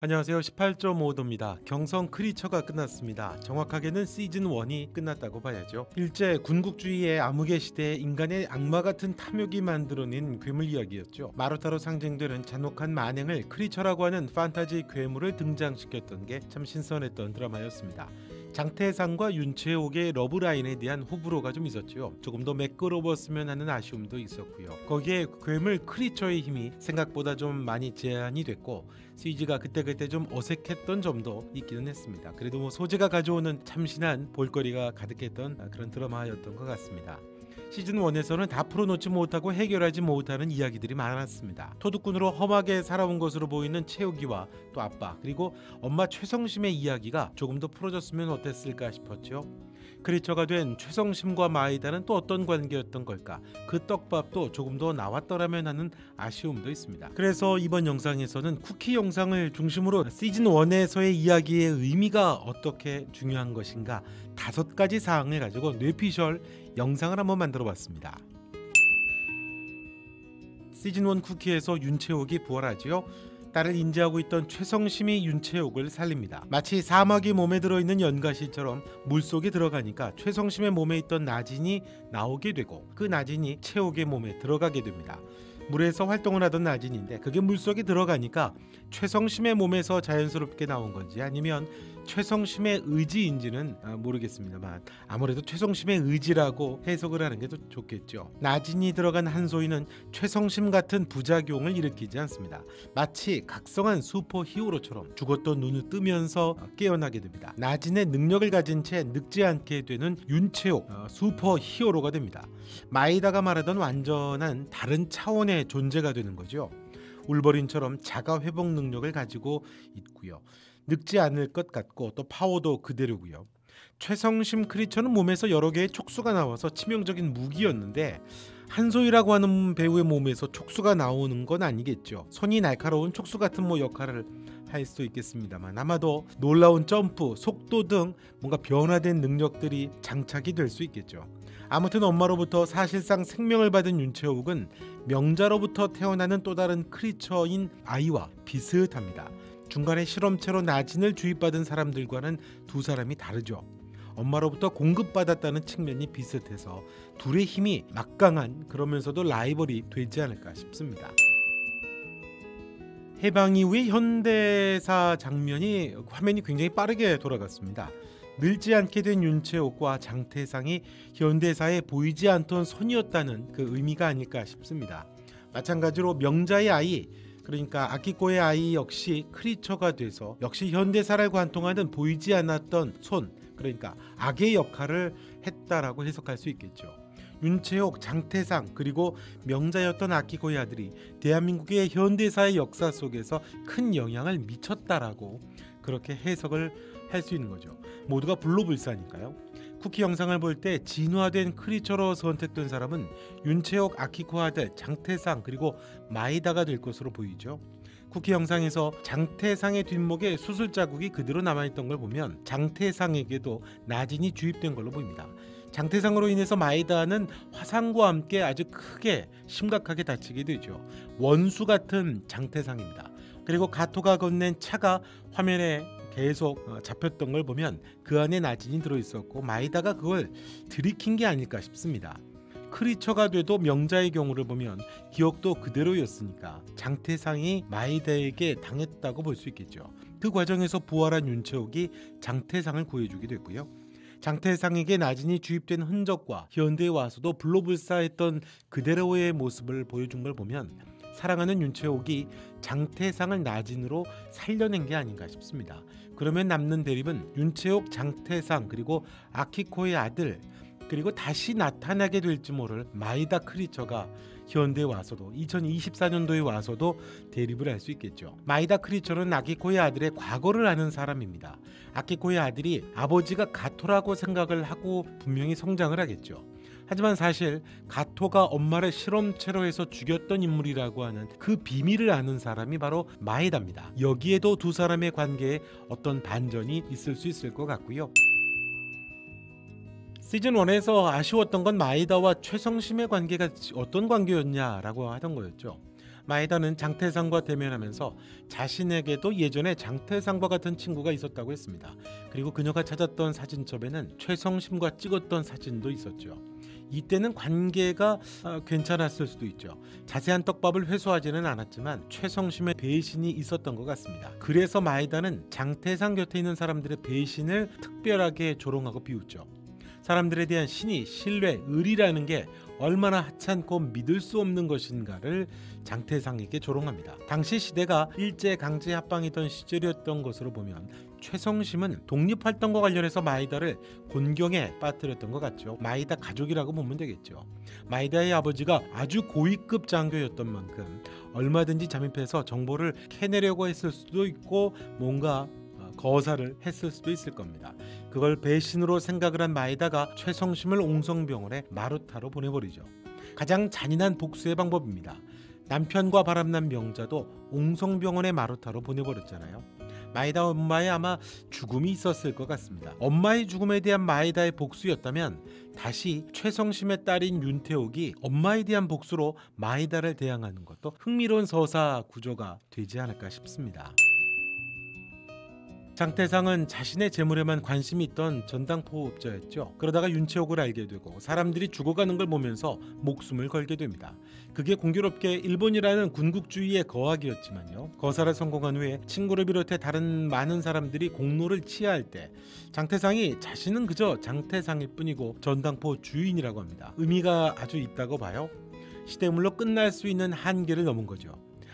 안녕하세요. 18.5도입니다. 경성 크리처가 끝났습니다. 정확하게는 시즌 1이 끝났다고 봐야죠. 일제 군국주의의 암흑의 시대에 인간의 악마 같은 탐욕이 만들어낸 괴물 이야기였죠. 마루타로 상징되는 잔혹한 만행을 크리처라고 하는 판타지 괴물을 등장시켰던 게 참 신선했던 드라마였습니다. 장태상과 윤채옥의 러브라인에 대한 호불호가 좀 있었죠. 조금 더 매끄러웠으면 하는 아쉬움도 있었고요. 거기에 괴물 크리처의 힘이 생각보다 좀 많이 제한이 됐고 CG가 그때그때 좀 어색했던 점도 있기는 했습니다. 그래도 뭐 소재가 가져오는 참신한 볼거리가 가득했던 그런 드라마였던 것 같습니다. 시즌 1에서는 다 풀어놓지 못하고 해결하지 못하는 이야기들이 많았습니다. 토두꾼으로 험하게 살아온 것으로 보이는 채욱이와 또 아빠 그리고 엄마 최성심의 이야기가 조금 더 풀어졌으면 어땠을까 싶었죠. 크리처가 된 최성심과 마이다는 또 어떤 관계였던 걸까? 그 떡밥도 조금 더 나왔더라면 하는 아쉬움도 있습니다. 그래서 이번 영상에서는 쿠키 영상을 중심으로 시즌 1에서의 이야기의 의미가 어떻게 중요한 것인가 5가지 사항을 가지고 뇌피셜 영상을 한번 만들어 봤습니다. 시즌 1 쿠키에서 윤채옥이 부활하지요. 딸을 인지하고 있던 최성심이 윤채옥을 살립니다. 마치 사막이 몸에 들어있는 연가시처럼 물속에 들어가니까 최성심의 몸에 있던 나진이 나오게 되고 그 나진이 채옥의 몸에 들어가게 됩니다. 물에서 활동을 하던 나진인데 그게 물속에 들어가니까 최성심의 몸에서 자연스럽게 나온 건지 아니면 최성심의 의지인지는 모르겠습니다만 아무래도 최성심의 의지라고 해석을 하는 게 더 좋겠죠. 나진이 들어간 한소희는 최성심 같은 부작용을 일으키지 않습니다. 마치 각성한 슈퍼 히어로처럼 죽었던 눈을 뜨면서 깨어나게 됩니다. 나진의 능력을 가진 채 늙지 않게 되는 윤채옥 슈퍼 히어로가 됩니다. 마이다가 말하던 완전한 다른 차원의 존재가 되는 거죠. 울버린처럼 자가 회복 능력을 가지고 있고요. 늙지 않을 것 같고 또 파워도 그대로고요. 최성심 크리처는 몸에서 여러 개의 촉수가 나와서 치명적인 무기였는데 한소희라고 하는 배우의 몸에서 촉수가 나오는 건 아니겠죠. 손이 날카로운 촉수 같은 뭐 역할을 할 수도 있겠습니다만 아마도 놀라운 점프, 속도 등 뭔가 변화된 능력들이 장착이 될 수 있겠죠. 아무튼 엄마로부터 사실상 생명을 받은 윤채옥은 명자로부터 태어나는 또 다른 크리처인 아이와 비슷합니다. 중간에 실험체로 나진을 주입받은 사람들과는 두 사람이 다르죠. 엄마로부터 공급받았다는 측면이 비슷해서 둘의 힘이 막강한 그러면서도 라이벌이 되지 않을까 싶습니다. 해방 이후의 현대사 장면이 화면이 굉장히 빠르게 돌아갔습니다. 늙지 않게 된 윤채옥과 장태상이 현대사에 보이지 않던 손이었다는 그 의미가 아닐까 싶습니다. 마찬가지로 명자의 아이 그러니까 아키코의 아이 역시 크리처가 돼서 역시 현대사를 관통하는 보이지 않았던 손 그러니까 악의 역할을 했다라고 해석할 수 있겠죠. 윤채옥, 장태상 그리고 명자였던 아키코의 아들이 대한민국의 현대사의 역사 속에서 큰 영향을 미쳤다라고 그렇게 해석을 할 수 있는 거죠. 모두가 불로불사니까요. 쿠키 영상을 볼 때 진화된 크리처로 선택된 사람은 윤채옥, 아키코 아들 장태상 그리고 마이다가 될 것으로 보이죠. 쿠키 영상에서 장태상의 뒷목에 수술 자국이 그대로 남아있던 걸 보면 장태상에게도 나진이 주입된 걸로 보입니다. 장태상으로 인해서 마이다는 화상과 함께 아주 크게 심각하게 다치게 되죠. 원수 같은 장태상입니다. 그리고 가토가 건넨 차가 화면에 계속 잡혔던 걸 보면 그 안에 나진이 들어있었고 마이다가 그걸 들이킨 게 아닐까 싶습니다. 크리처가 돼도 명자의 경우를 보면 기억도 그대로였으니까 장태상이 마이다에게 당했다고 볼 수 있겠죠. 그 과정에서 부활한 윤채옥이 장태상을 구해주게 됐고요. 장태상에게 나진이 주입된 흔적과 현대에 와서도 불로불사했던 그대로의 모습을 보여준 걸 보면 사랑하는 윤채옥이 장태상을 나진으로 살려낸 게 아닌가 싶습니다. 그러면 남는 대립은 윤채옥, 장태상 그리고 아키코의 아들 그리고 다시 나타나게 될지 모를 마이다 크리처가 현대에 와서도 2024년도에 와서도 대립을 할 수 있겠죠. 마이다 크리처는 아키코의 아들의 과거를 아는 사람입니다. 아키코의 아들이 아버지가 가토라고 생각을 하고 분명히 성장을 하겠죠. 하지만 사실 가토가 엄마를 실험체로 해서 죽였던 인물이라고 하는 그 비밀을 아는 사람이 바로 마에다입니다. 여기에도 두 사람의 관계에 어떤 반전이 있을 수 있을 것 같고요. 시즌 1에서 아쉬웠던 건 마에다와 최성심의 관계가 어떤 관계였냐라고 하던 거였죠. 마에다는 장태상과 대면하면서 자신에게도 예전에 장태상과 같은 친구가 있었다고 했습니다. 그리고 그녀가 찾았던 사진첩에는 최성심과 찍었던 사진도 있었죠. 이때는 관계가 괜찮았을 수도 있죠. 자세한 떡밥을 회수하지는 않았지만 최성심의 배신이 있었던 것 같습니다. 그래서 마에다는 장태상 곁에 있는 사람들의 배신을 특별하게 조롱하고 비웃죠. 사람들에 대한 신의, 신뢰, 의리라는 게 얼마나 하찮고 믿을 수 없는 것인가를 장태상에게 조롱합니다. 당시 시대가 일제강제 합방이던 시절이었던 것으로 보면 최성심은 독립활동과 관련해서 마에다를 곤경에 빠뜨렸던 것 같죠. 마에다 가족이라고 보면 되겠죠. 마에다의 아버지가 아주 고위급 장교였던 만큼 얼마든지 잠입해서 정보를 캐내려고 했을 수도 있고 뭔가 거사를 했을 수도 있을 겁니다. 그걸 배신으로 생각을 한 마에다가 최성심을 옹성병원에 마루타로 보내버리죠. 가장 잔인한 복수의 방법입니다. 남편과 바람난 명자도 옹성병원에 마루타로 보내버렸잖아요. 마에다 엄마의 아마 죽음이 있었을 것 같습니다. 엄마의 죽음에 대한 마에다의 복수였다면 다시 최성심의 딸인 윤태옥이 엄마에 대한 복수로 마에다를 대항하는 것도 흥미로운 서사 구조가 되지 않을까 싶습니다. 장태상은 자신의 재물에만 관심이 있던 전당포업자였죠. 그러다가 윤채옥을 알게 되고 사람들이 죽어가는 걸 보면서 목숨을 걸게 됩니다. 그게 공교롭게 일본이라는 군국주의의 거악이었지만요. 거사를 성공한 후에 친구를 비롯해 다른 많은 사람들이 공로를 치하할 때 장태상이 자신은 그저 장태상일 뿐이고 전당포 주인이라고 합니다. 의미가 아주 있다고 봐요. 시대물로 끝날 수 있는 한계를 넘은 거죠.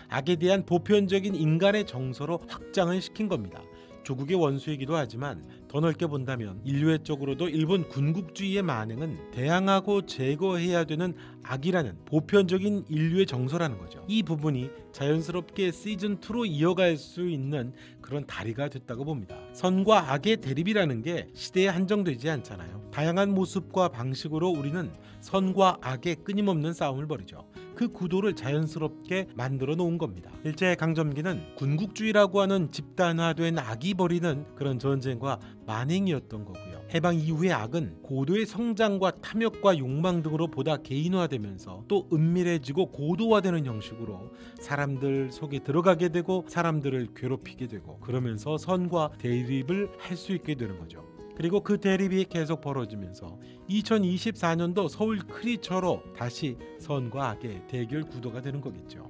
악에 대한 보편적인 인간의 정서로 확장을 시킨 겁니다. 조국의 원수이기도 하지만 더 넓게 본다면 인류애적으로도 일본 군국주의의 만행은 대항하고 제거해야 되는 악이라는 보편적인 인류의 정서라는 거죠. 이 부분이 자연스럽게 시즌2로 이어갈 수 있는 그런 다리가 됐다고 봅니다. 선과 악의 대립이라는 게 시대에 한정되지 않잖아요. 다양한 모습과 방식으로 우리는 선과 악의 끊임없는 싸움을 벌이죠. 그 구도를 자연스럽게 만들어 놓은 겁니다. 일제강점기는 군국주의라고 하는 집단화된 악이 벌이는 그런 전쟁과 만행이었던 거고요. 해방 이후의 악은 고도의 성장과 탐욕과 욕망 등으로 보다 개인화되면서 또 은밀해지고 고도화되는 형식으로 사람들 속에 들어가게 되고 사람들을 괴롭히게 되고 그러면서 선과 대립을 할 수 있게 되는 거죠. 그리고 그 대립이 계속 벌어지면서 2024년도 서울 크리처로 다시 선과 악의 대결 구도가 되는 거겠죠.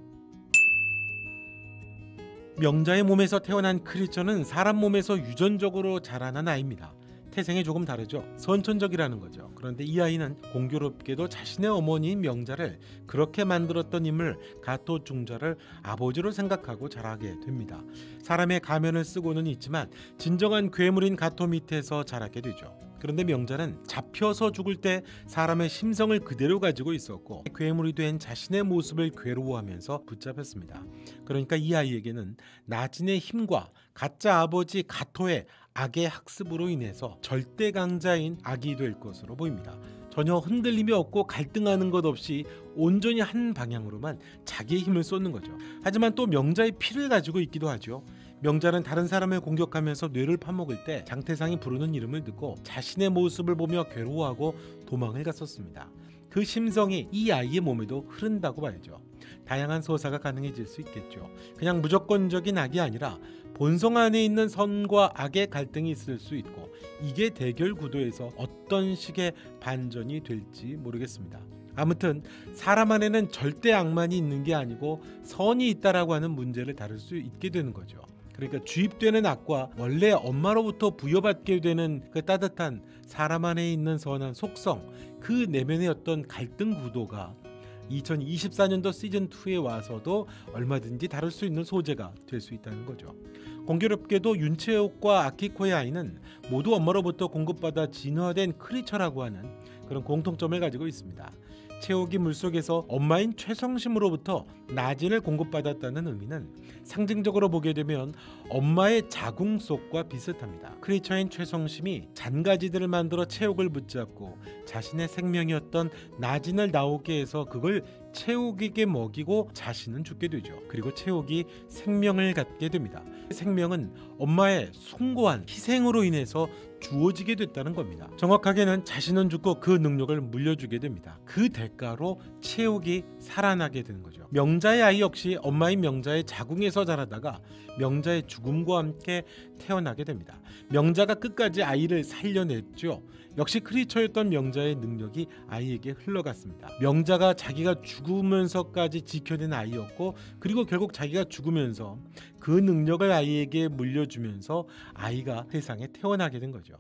명자의 몸에서 태어난 크리처는 사람 몸에서 유전적으로 자라난 아이입니다. 태생이 조금 다르죠. 선천적이라는 거죠. 그런데 이 아이는 공교롭게도 자신의 어머니인 명자를 그렇게 만들었던 인물 가토 중자를 아버지로 생각하고 자라게 됩니다. 사람의 가면을 쓰고는 있지만 진정한 괴물인 가토 밑에서 자라게 되죠. 그런데 명자는 잡혀서 죽을 때 사람의 심성을 그대로 가지고 있었고 괴물이 된 자신의 모습을 괴로워하면서 붙잡혔습니다. 그러니까 이 아이에게는 나진의 힘과 가짜 아버지 가토의 악의 학습으로 인해서 절대 강자인 악이 될 것으로 보입니다. 전혀 흔들림이 없고 갈등하는 것 없이 온전히 한 방향으로만 자기의 힘을 쏟는 거죠. 하지만 또 명자의 피를 가지고 있기도 하죠. 명자는 다른 사람을 공격하면서 뇌를 파먹을 때 장태상이 부르는 이름을 듣고 자신의 모습을 보며 괴로워하고 도망을 갔었습니다. 그 심성이 이 아이의 몸에도 흐른다고 봐야죠. 다양한 서사가 가능해질 수 있겠죠. 그냥 무조건적인 악이 아니라 본성 안에 있는 선과 악의 갈등이 있을 수 있고 이게 대결 구도에서 어떤 식의 반전이 될지 모르겠습니다. 아무튼 사람 안에는 절대 악만이 있는 게 아니고 선이 있다라고 하는 문제를 다룰 수 있게 되는 거죠. 그러니까 주입되는 악과 원래 엄마로부터 부여받게 되는 그 따뜻한 사람 안에 있는 선한 속성, 그 내면의 어떤 갈등 구도가 2024년도 시즌2에 와서도 얼마든지 다룰 수 있는 소재가 될 수 있다는 거죠. 공교롭게도 윤채옥과 아키코의 아이는 모두 엄마로부터 공급받아 진화된 크리처라고 하는 그런 공통점을 가지고 있습니다. 채옥이 물속에서 엄마인 최성심으로부터 나진을 공급받았다는 의미는 상징적으로 보게 되면 엄마의 자궁속과 비슷합니다. 크리처인 최성심이 잔가지들을 만들어 채옥을 붙잡고 자신의 생명이었던 나진을 나오게 해서 그걸 채옥에게 먹이고 자신은 죽게 되죠. 그리고 채옥이 생명을 갖게 됩니다. 생명은 엄마의 숭고한 희생으로 인해서 주어지게 됐다는 겁니다. 정확하게는 자신은 죽고 그 능력을 물려주게 됩니다. 그 대가로 채옥이 살아나게 되는 거죠. 명자의 아이 역시 엄마인 명자의 자궁에서 자라다가 명자의 죽음과 함께 태어나게 됩니다. 명자가 끝까지 아이를 살려냈죠. 역시 크리처였던 명자의 능력이 아이에게 흘러갔습니다. 명자가 자기가 죽으면서까지 지켜낸 아이였고, 그리고 결국 자기가 죽으면서 그 능력을 아이에게 물려주면서 아이가 세상에 태어나게 된 거죠.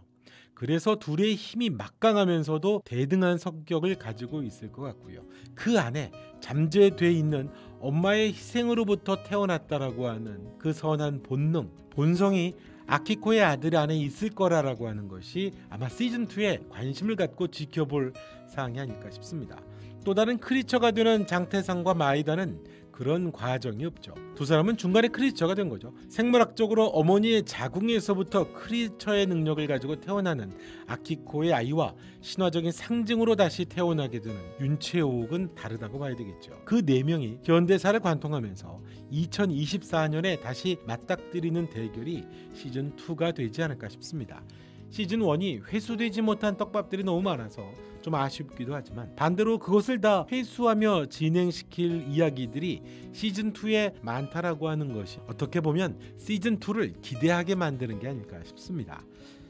그래서 둘의 힘이 막강하면서도 대등한 성격을 가지고 있을 것 같고요. 그 안에 잠재되어 있는 엄마의 희생으로부터 태어났다라고 하는 그 선한 본능, 본성이 아키코의 아들 안에 있을 거라고 하는 것이 아마 시즌2에 관심을 갖고 지켜볼 사항이 아닐까 싶습니다. 또 다른 크리처가 되는 장태상과 마이다는 그런 과정이 없죠. 두 사람은 중간에 크리처가 된 거죠. 생물학적으로 어머니의 자궁에서부터 크리처의 능력을 가지고 태어나는 아키코의 아이와 신화적인 상징으로 다시 태어나게 되는 윤채옥은 다르다고 봐야 되겠죠. 그 네 명이 현대사를 관통하면서 2024년에 다시 맞닥뜨리는 대결이 시즌2가 되지 않을까 싶습니다. 시즌1이 회수되지 못한 떡밥들이 너무 많아서 좀 아쉽기도 하지만, 반대로 그것을 다 회수하며 진행시킬 이야기들이 시즌2에 많다라고 하는 것이 어떻게 보면 시즌2를 기대하게 만드는 게 아닐까 싶습니다.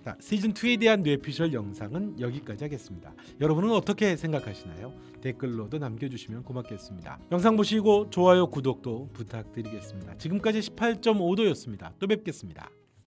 자, 시즌2에 대한 뇌피셜 영상은 여기까지 하겠습니다. 여러분은 어떻게 생각하시나요? 댓글로도 남겨주시면 고맙겠습니다. 영상 보시고 좋아요, 구독도 부탁드리겠습니다. 지금까지 18.5도였습니다. 또 뵙겠습니다.